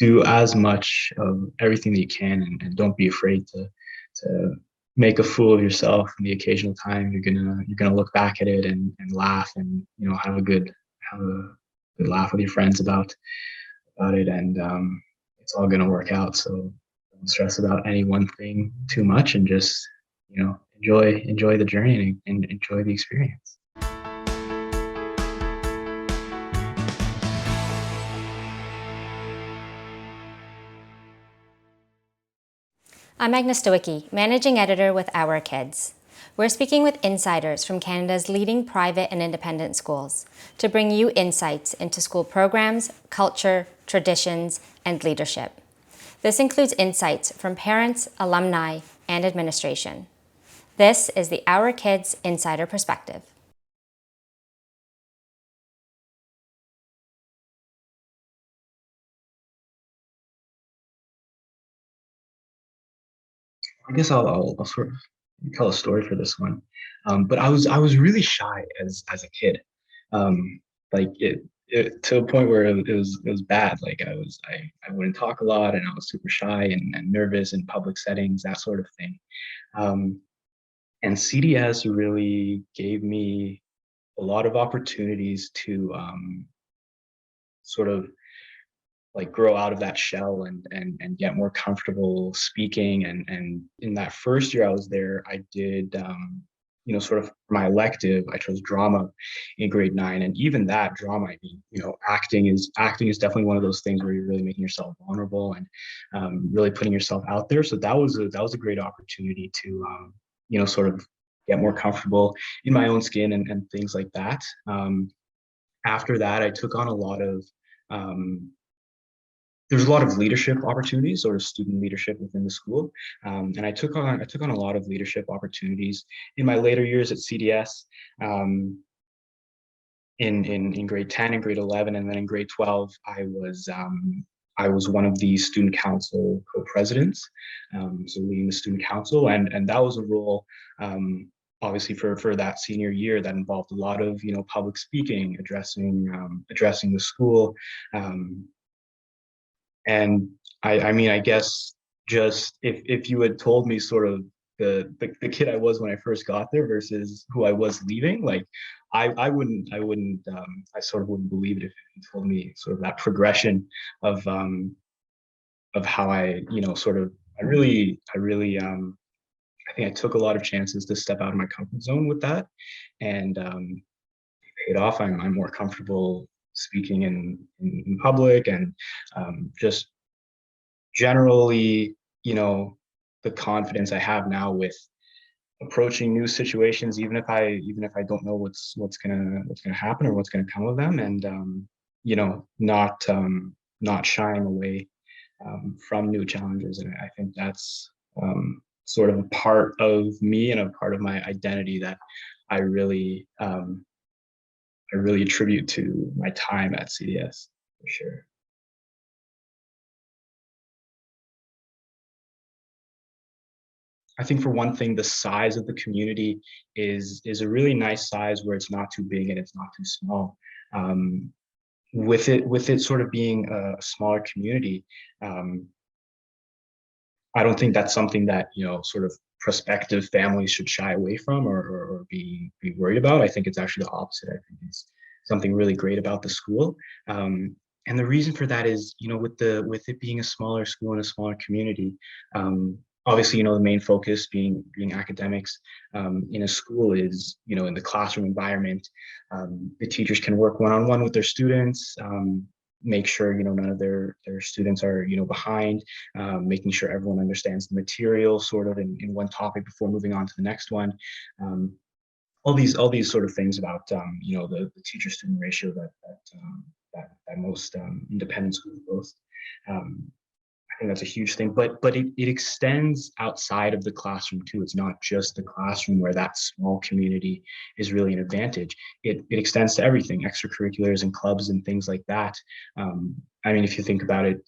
do as much of everything that you can, and don't be afraid to make a fool of yourself. And the occasional time you're gonna look back at it and laugh, and have a good laugh with your friends about it, and it's all gonna work out. So don't stress about any one thing too much, and just enjoy the journey, and enjoy the experience. I'm Agnes Stowicki, Managing Editor with Our Kids. We're speaking with insiders from Canada's leading private and independent schools to bring you insights into school programs, culture, traditions, and leadership. This includes insights from parents, alumni, and administration. This is the Our Kids Insider Perspective. I guess I'll sort of tell a story for this one. But I was really shy as a kid, like to a point where it was bad. Like I wouldn't talk a lot, and I was super shy and nervous in public settings, that sort of thing. Um, and CDS really gave me a lot of opportunities to sort of like grow out of that shell, and get more comfortable speaking. And in that first year I was there, I did sort of for my elective, I chose drama in grade 9. And even that drama, I mean, acting is definitely one of those things where you're really making yourself vulnerable, and really putting yourself out there. So that was a great opportunity to sort of get more comfortable in my own skin, and things like that. After that, I took on a lot of um, there's a lot of leadership opportunities, or student leadership within the school, and I took on a lot of leadership opportunities in my later years at CDS, um, in grade 10 and grade 11, and then in grade 12 I was one of the student council co-presidents, so leading the student council, and that was a role. Obviously, for that senior year, that involved a lot of public speaking, addressing the school. um, and I mean, I guess, just if you had told me sort of the kid I was when I first got there versus who I was leaving, like I sort of wouldn't believe it if you told me sort of that progression of how sort of I think I took a lot of chances to step out of my comfort zone with that, and paid off. I'm more comfortable speaking in public, and just generally, the confidence I have now with approaching new situations, even if I don't know what's gonna happen, or what's gonna come of them, and not shying away from new challenges. And I think that's sort of a part of me, and a part of my identity that I really um, I really attribute to my time at CDS, for sure. I think, for one thing, the size of the community is a really nice size, where it's not too big and it's not too small. Um, with it sort of being a smaller community, um, I don't think that's something that sort of prospective families should shy away from, or be worried about. I think it's actually the opposite. I think it's something really great about the school. And the reason for that is, with it being a smaller school and a smaller community, obviously, the main focus being academics, in a school is, in the classroom environment. The teachers can work one-on-one with their students, make sure none of their students are behind, making sure everyone understands the material sort of in one topic before moving on to the next one. Um, all these sort of things about the teacher student ratio that most independent schools boast. Um, I think that's a huge thing, but it extends outside of the classroom too. It's not just the classroom where that small community is really an advantage. It extends to everything, extracurriculars and clubs and things like that. I mean, if you think about it,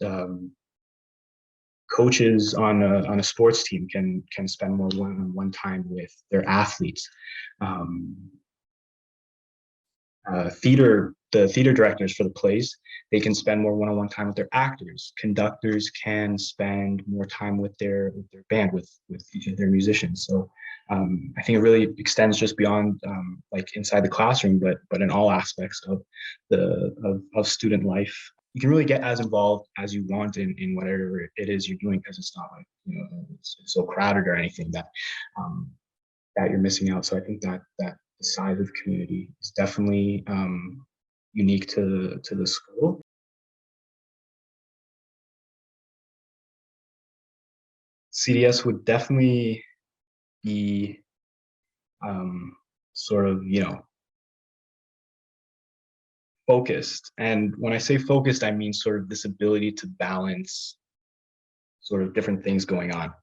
coaches on a sports team can spend more one-on-one time with their athletes. Um, the theater directors for the plays, they can spend more one-on-one time with their actors. Conductors can spend more time with their band, with each of their musicians. So I think it really extends just beyond like inside the classroom, but in all aspects of of student life. You can really get as involved as you want in whatever it is you're doing, because it's not like, it's so crowded or anything um, that you're missing out. So I think that the size of community is definitely unique to the school. CDS would definitely be um, sort of, focused. And when I say focused, I mean sort of this ability to balance sort of different things going on,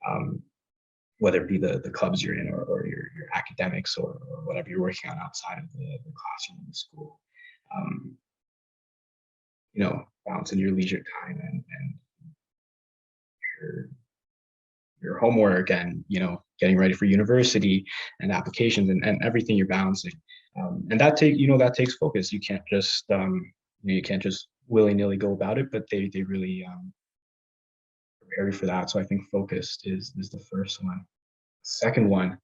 um, whether it be the clubs you're in, or your academics, or whatever you're working on outside of the classroom in the school. Um, balancing your leisure time and your your homework, and getting ready for university and applications, and everything you're balancing, and that takes focus. You can't just willy-nilly go about it, but they really prepare you for that. So I think focused is the first one. Second one,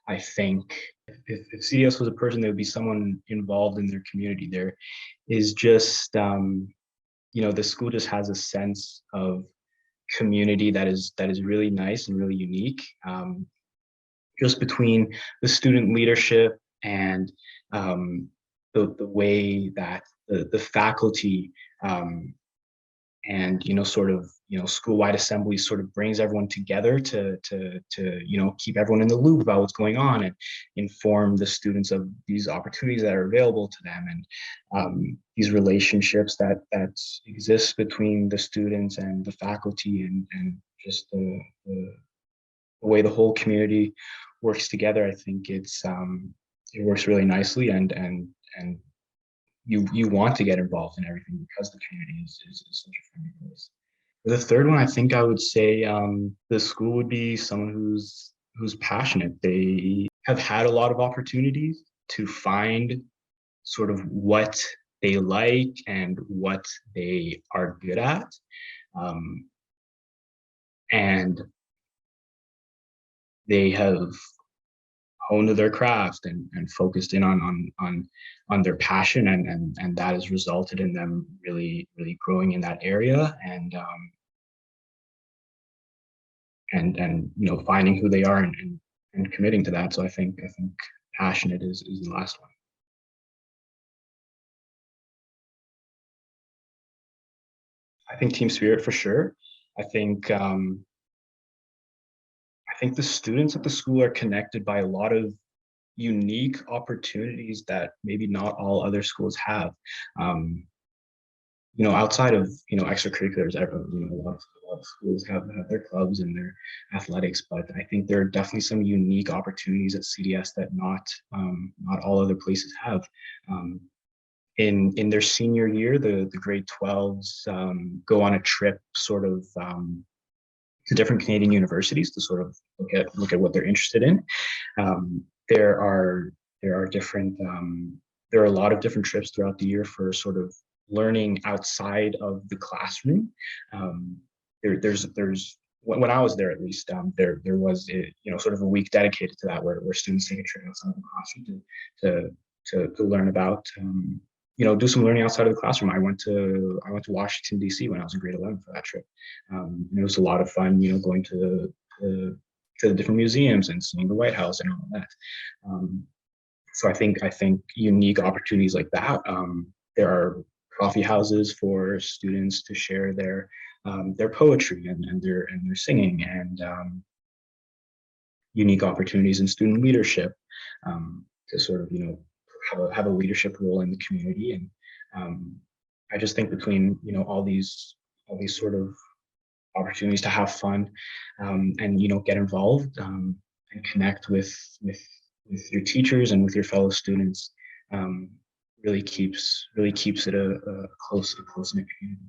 I think, if CDS was a person, there would be someone involved in their community. There is just the school just has a sense of community that is really nice and really unique, just between the student leadership and the way that the faculty, and sort of school-wide assemblies sort of brings everyone together to keep everyone in the loop about what's going on, and inform the students of these opportunities that are available to them, and these relationships that exist between the students and the faculty, and just the way the whole community works together. I think it works really nicely, and you want to get involved in everything, because the community is such a friendly place. For the third one, I think I would say the school would be someone who's passionate. They have had a lot of opportunities to find sort of what they like and what they are good at, um, and they have honed their craft, and focused in on their passion, and that has resulted in them really growing in that area, and finding who they are, and committing to that. So I think passionate is the last one. I think team spirit for sure. I think um, I think the students at the school are connected by a lot of unique opportunities that maybe not all other schools have. Um, Outside of extracurriculars, a lot of schools have their clubs and their athletics, but I think there are definitely some unique opportunities at CDS that not all other places have. Um, in their senior year, the grade 12s go on a trip, sort of to different Canadian universities, to sort of look at what they're interested in. Um, there are there are different there are a lot of different trips throughout the year for sort of learning outside of the classroom. There's when I was there, at least, there was sort of a week dedicated to that, where students take a trip outside of the classroom to learn about, do some learning outside of the classroom. I went to Washington D.C. when I was in grade 11 for that trip. And it was a lot of fun, going to the different museums and seeing the White House and all of that. Um, so I think unique opportunities like that. There are coffee houses for students to share their poetry, and their singing, and unique opportunities in student leadership, to sort of have a leadership role in the community. And um, I just think between all these sort of opportunities to have fun, and get involved, and connect with your teachers and with your fellow students, um, really keeps it a close knit community.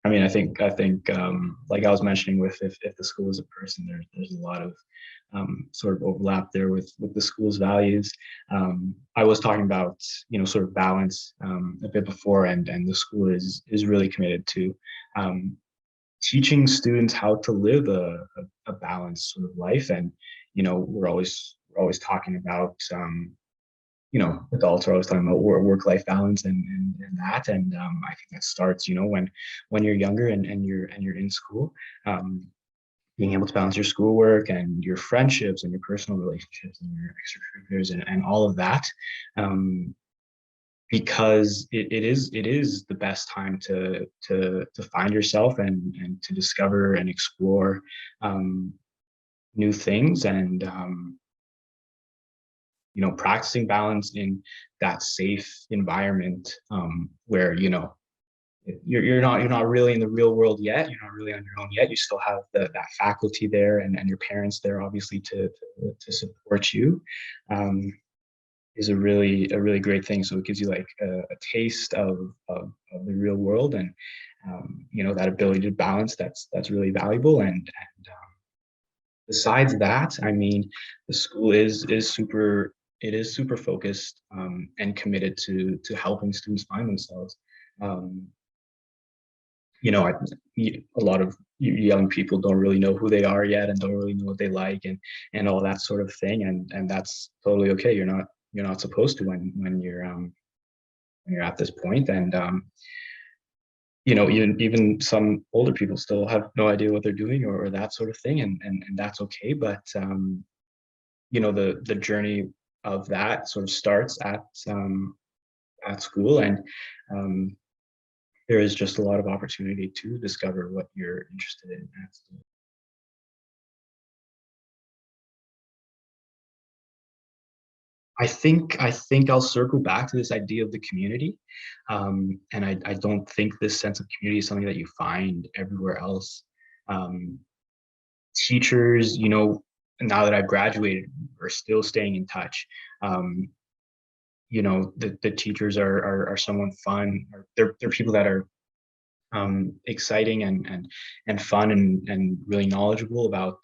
I mean, I think like I was mentioning with if the school is a person, there's a lot of sort of overlap there with the school's values. I was talking about sort of balance a bit before, and the school is really committed to um, teaching students how to live a balanced sort of life. And we're always talking about adults are always talking about work-life balance and that. And I think that starts, when you're younger and you're in school, um, being able to balance your schoolwork and your friendships and your personal relationships and your extracurriculars and all of that. Um, because it is the best time to find yourself and to discover and explore um, new things. And practicing balance in that safe environment, where you're not really in the real world yet. You're not really on your own yet. You still have that faculty there and your parents there, obviously, to support you. Um, is a really great thing. So it gives you like a taste of the real world, and that ability to balance, that's really valuable. And besides that, I mean, the school is super focused and committed to helping students find themselves. Um, I, a lot of young people don't really know who they are yet and don't really know what they like and all that sort of thing, and that's totally okay. You're not supposed to when you're at this point. And even some older people still have no idea what they're doing, or that sort of thing, and that's okay. But the journey of that sort of starts at school. And um, there is just a lot of opportunity to discover what you're interested in at school. I think I'll circle back to this idea of the community, and I don't think this sense of community is something that you find everywhere else. Um, Teachers, now that I've graduated, are still staying in touch. Um, the teachers are someone fun. Or they're people that are exciting and fun and really knowledgeable about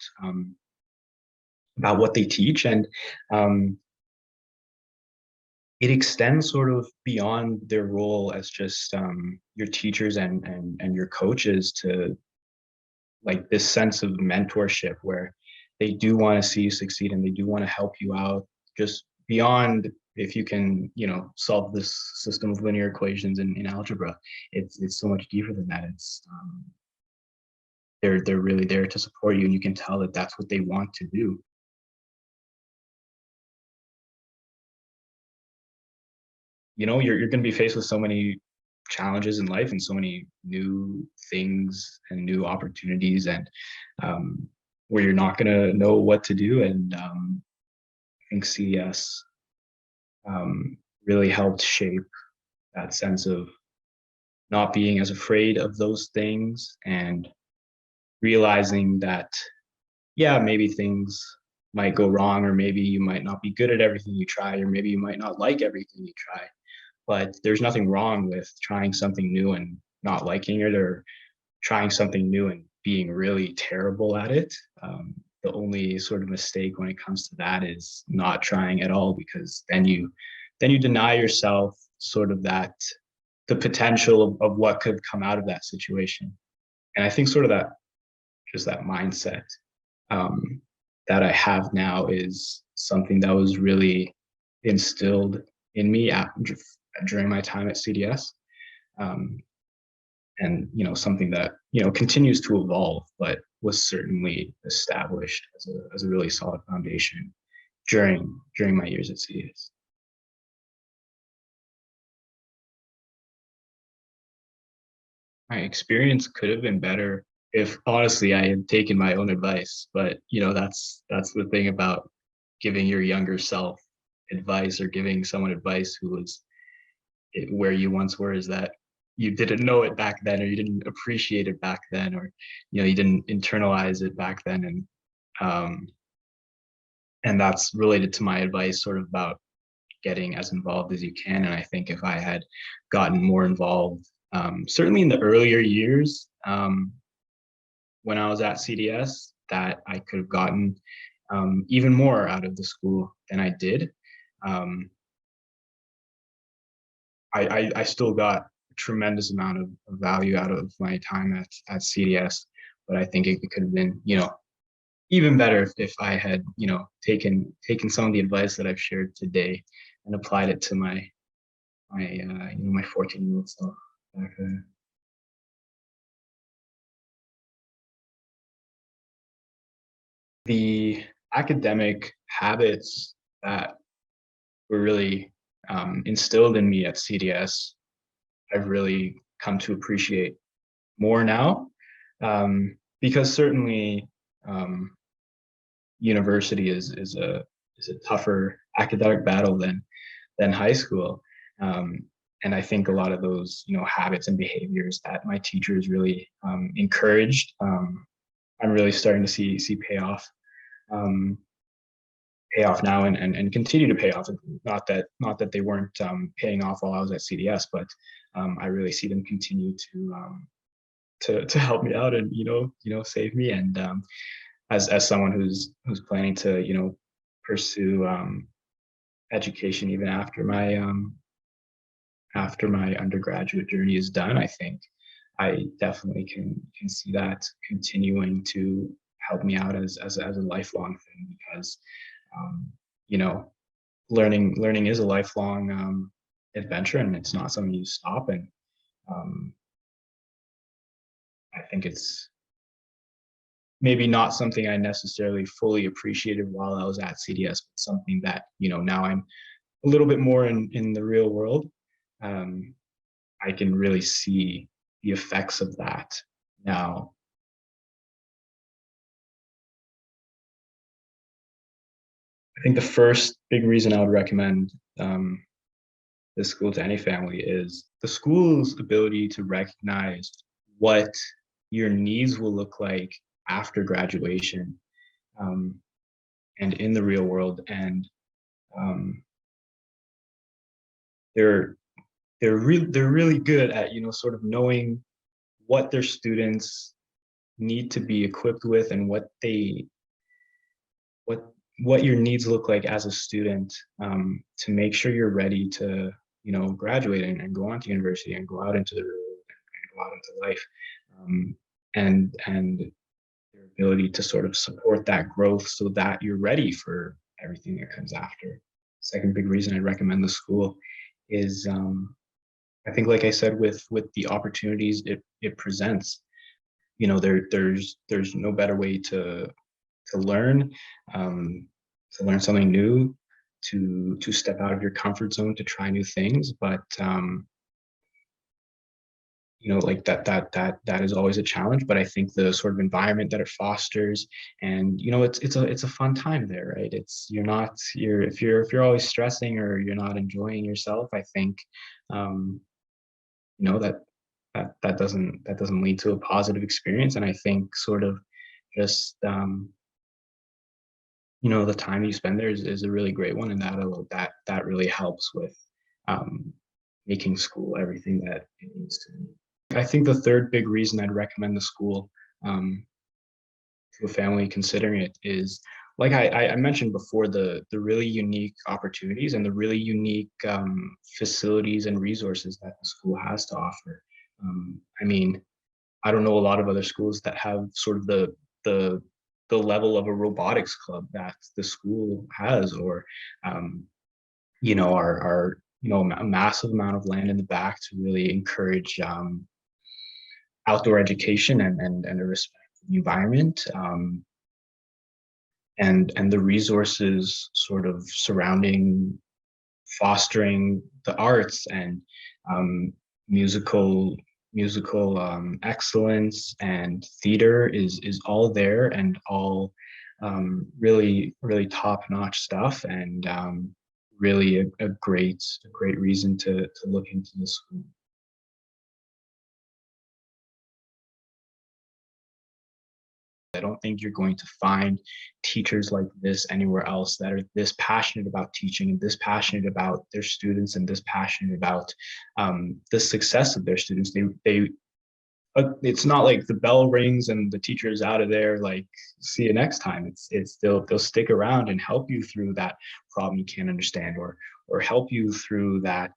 what they teach. And um, it extends sort of beyond their role as just your teachers and your coaches, to like this sense of mentorship, where they do want to see you succeed and they do want to help you out, just beyond if you can solve this system of linear equations in algebra. It's so much deeper than that. It's they're really there to support you, and you can tell that that's what they want to do. You're going to be faced with so many challenges in life and so many new things and new opportunities, and where you're not going to know what to do. And I think CES really helped shape that sense of not being as afraid of those things, and realizing that, yeah, maybe things might go wrong, or maybe you might not be good at everything you try, or maybe you might not like everything you try. But there's nothing wrong with trying something new and not liking it, or trying something new and being really terrible at it. The only sort of mistake when it comes to that is not trying at all, because then you deny yourself sort of that the potential of what could come out of that situation. And I think sort of that just that mindset um, that I have now is something that was really instilled in me during my time at CDS. Um, and something that continues to evolve, but was certainly established as a really solid foundation during my years at CDS. My experience could have been better if honestly I had taken my own advice. But that's the thing about giving your younger self advice, or giving someone advice who was where you once were, is that you didn't know it back then, or you didn't appreciate it back then, or you didn't internalize it back then. Um and that's related to my advice sort of about getting as involved as you can. And I think if I had gotten more involved Certainly in the earlier years, when I was at CDS, that I could have gotten even more out of the school than I did. Um, I still got a tremendous amount of value out of my time at CDS, but I think it could have been, even better if I had, taken some of the advice that I've shared today and applied it to my 14-year-old self back then. The academic habits that were really instilled in me at CDS, I've really come to appreciate more now, because certainly um, university is a tougher academic battle than high school. Um, and I think a lot of those, habits and behaviors that my teachers really encouraged, I'm really starting to see um, pay off now and continue to pay off. Not that they weren't paying off while I was at CDS, but I really see them continue to help me out and save me. And as someone who's planning to pursue education even after my undergraduate journey is done, I think I definitely can see that continuing to help me out as a lifelong thing, because um, you know learning is a lifelong adventure, and it's not something you stop. And um, I think it's maybe not something I necessarily fully appreciated while I was at CDS, but something that now I'm a little bit more in the real world. um, I can really see the effects of that now. I think the first big reason I would recommend this school to any family is the school's ability to recognize what your needs will look like after graduation, um, and in the real world. And um, they're they're really good at sort of knowing what their students need to be equipped with, and what what your needs look like as a student, to make sure you're ready to graduate and go on to university and go out into the real world and go out into life, and your ability to sort of support that growth so that you're ready for everything that comes after. Second big reason I'd recommend the school is, I think, like I said, with the opportunities it presents. There's no better way to learn, um, to learn something new, to step out of your comfort zone, to try new things. But like that is always a challenge. But I think the sort of environment that it fosters, and it's a fun time there, right? It's you're not you're if you're always stressing or you're not enjoying yourself, I think um, that that doesn't lead to a positive experience. And I think sort of just the time you spend there is a really great one, and that really helps with um, making school everything that it needs to be. I think the third big reason I'd recommend the school um, to a family considering it is, like I mentioned before, the really unique opportunities and the really unique facilities and resources that the school has to offer. I mean, I don't know a lot of other schools that have sort of the the level of a robotics club that the school has, or um, our a massive amount of land in the back to really encourage outdoor education and a respect for the environment, and the resources sort of surrounding fostering the arts and um, musical excellence and theater is all there, and all really top notch stuff, and really a great reason to look into the school. I don't think you're going to find teachers like this anywhere else that are this passionate about teaching and this passionate about their students and this passionate about the success of their students. It's not like the bell rings and the teacher's out of there, like, see you next time. It's they'll stick around and help you through that problem you can't understand, or help you through that,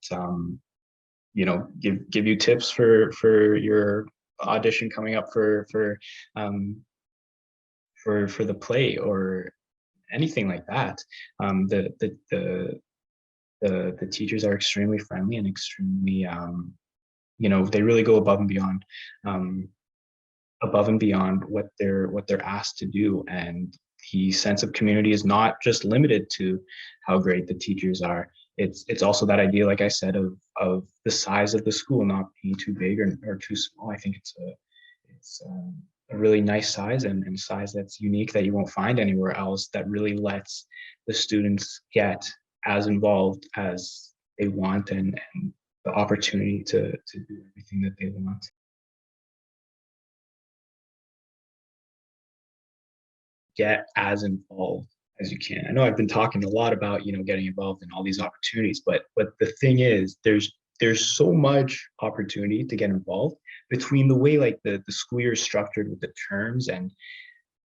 give you tips for your audition coming up um for the play or anything like that. The teachers are extremely friendly and extremely, they really go um, above and beyond what they're asked to do. And the sense of community is not just limited to how great the teachers are. It's also that idea, like I said, of the size of the school not being too big or too small. I think it's a really nice size, and size that's unique that you won't find anywhere else, that really lets the students get as involved as they want, and the opportunity to do everything that they want. Get as involved as you can. I know I've been talking a lot about, getting involved in all these opportunities, but the thing is, there's so much opportunity to get involved between the way, like, the school year is structured with the terms. And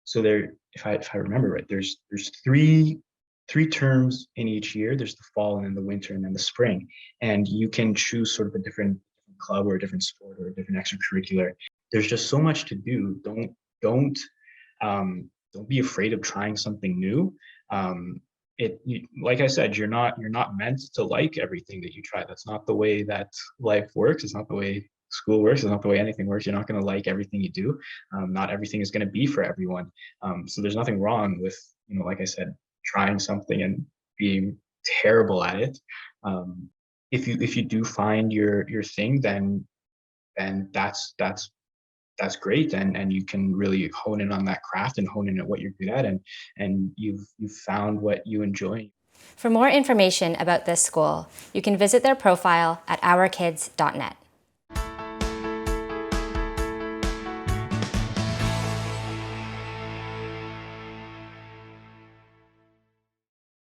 so there, if I remember right, there's three terms in each year. There's the fall and then the winter and then the spring, and you can choose sort of a different club or a different sport or a different extracurricular. There's just so much to do. Don't um, don't be afraid of trying something new. Like I said, you're not meant to like everything that you try. That's not the way that life works. It's not the way school works. It's not the way anything works. You're not going to like everything you do. Not everything is going to be for everyone. So there's nothing wrong with, like I said, trying something and being terrible at it. If you do find your thing, then that's great, and you can really hone in on that craft and hone in at what you're good at, and you've found what you enjoy. For more information about this school, you can visit their profile at ourkids.net.